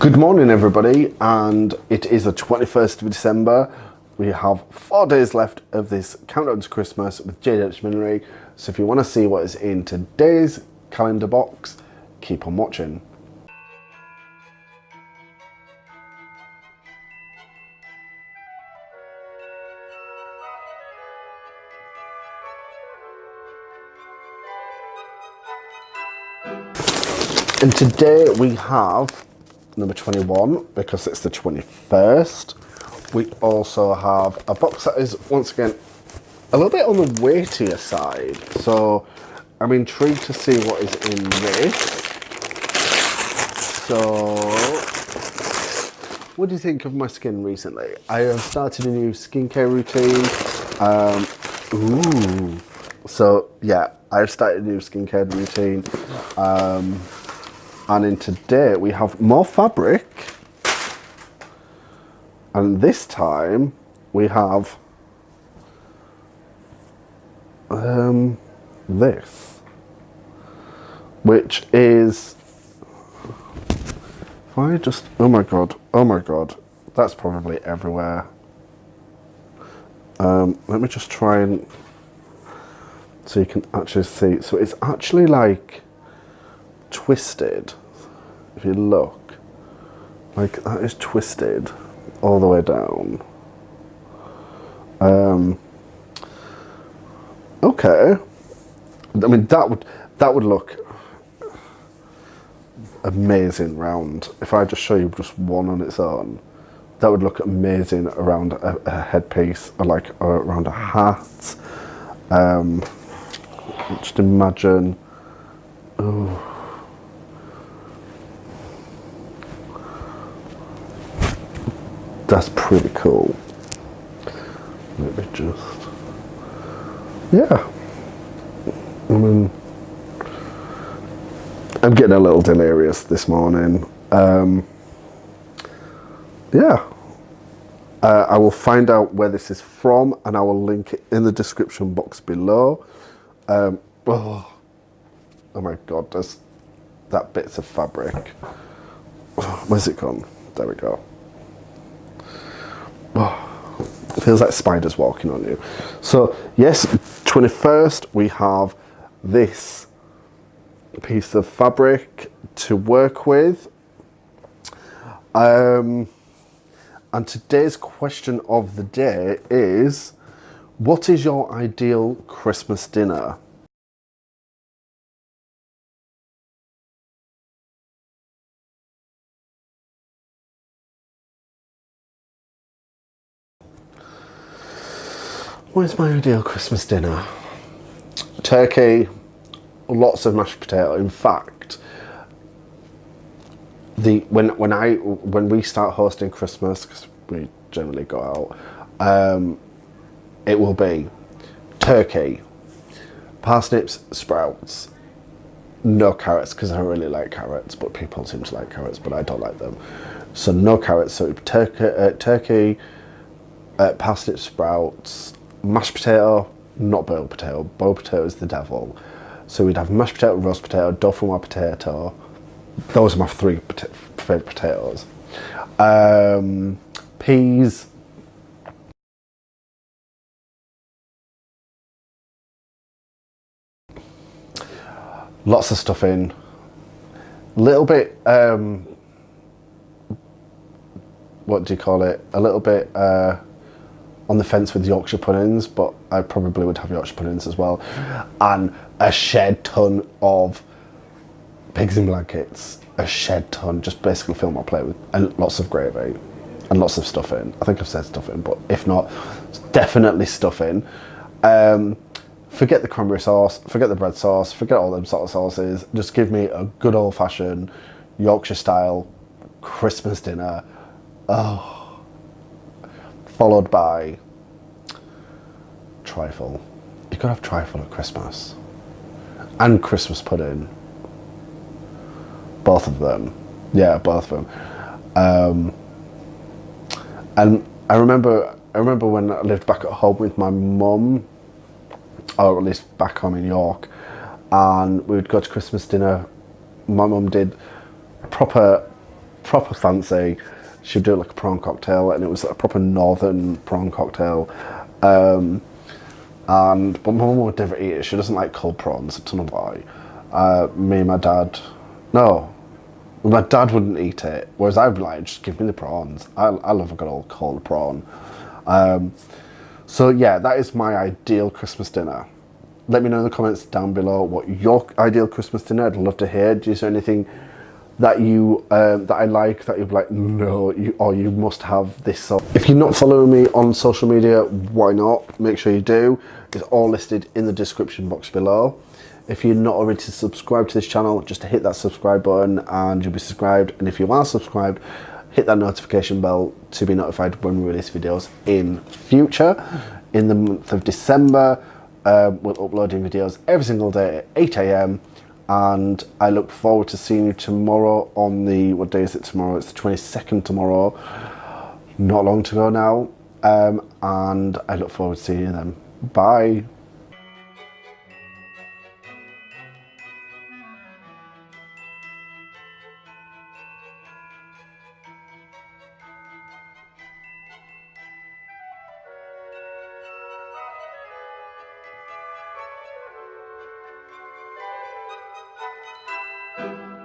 Good morning everybody, and it is the 21st of December. We have 4 days left of this countdown to Christmas with JWH Millinery, so if you want to see what is in today's calendar box, keep on watching. And today we have number 21 because it's the 21st. We also have a box that is once again a little bit on the weightier side, so I'm intrigued to see what is in this. So what do you think of my skin recently? I have started a new skincare routine. So yeah, I've started a new skincare routine. And in today we have more fabric, and this time we have this, which is, if I just, oh my god, that's probably everywhere. Let me just try and, so you can actually see, so it's actually like twisted. If you look, like that is twisted all the way down. Okay, I mean that would look amazing round. If I just show you just one on its own, that would look amazing around a headpiece, or like around a hat. Just imagine. Oh. That's pretty cool. Let me just, yeah. I mean, I'm getting a little delirious this morning. Yeah. I will find out where this is from and I will link it in the description box below. Oh my god, there's that bits of fabric. Where's it gone? There we go. Oh, it feels like spiders walking on you. So yes, 21st we have this piece of fabric to work with. And today's question of the day is, what is your ideal Christmas dinner? What is my ideal Christmas dinner? Turkey, lots of mashed potato. In fact, when we start hosting Christmas, because we generally go out, it will be turkey, parsnips, sprouts, no carrots because I don't really like carrots, but people seem to like carrots, but I don't like them. So no carrots. So turkey, parsnip, sprouts, mashed potato, not boiled potato. Boiled potato is the devil. So we'd have mashed potato, roast potato, dauphinoise potato. Those are my three favourite potatoes. Peas. Lots of stuffing. Little bit, what do you call it? A little bit on the fence with Yorkshire puddings, but I probably would have Yorkshire puddings as well. And a shed ton of pigs in blankets. A shed ton, just basically fill my plate with, and lots of gravy and lots of stuffing. I think I've said stuffing, but if not, it's definitely stuffing. Forget the cranberry sauce, forget the bread sauce, forget all them sort of sauces. Just give me a good old fashioned Yorkshire style Christmas dinner. Oh. Followed by trifle. You gotta have trifle at Christmas. And Christmas pudding. Both of them. Yeah, both of them. And I remember when I lived back at home with my mum, or at least back home in York, and we would go to Christmas dinner. My mum did proper proper fancy. She'd do like a prawn cocktail, and it was a proper northern prawn cocktail. But my mum would never eat it. She doesn't like cold prawns. I don't know why. Me and my dad, no, my dad wouldn't eat it. Whereas I'd be like, just give me the prawns. I love a good old cold prawn. So yeah, that is my ideal Christmas dinner. Let me know in the comments down below what your ideal Christmas dinner. I'd love to hear. Do you see anything that you that I like, that you'd be like, no, you must have this song? If you're not following me on social media, why not? Make sure you do. It's all listed in the description box below. If you're not already subscribed to this channel, just hit that subscribe button and you'll be subscribed. And if you are subscribed, hit that notification bell to be notified when we release videos in future. In the month of December, we're uploading videos every single day at 8 AM. And I look forward to seeing you tomorrow on the, what day is it tomorrow? It's the 22nd tomorrow. Not long to go now. And I look forward to seeing you then. Bye.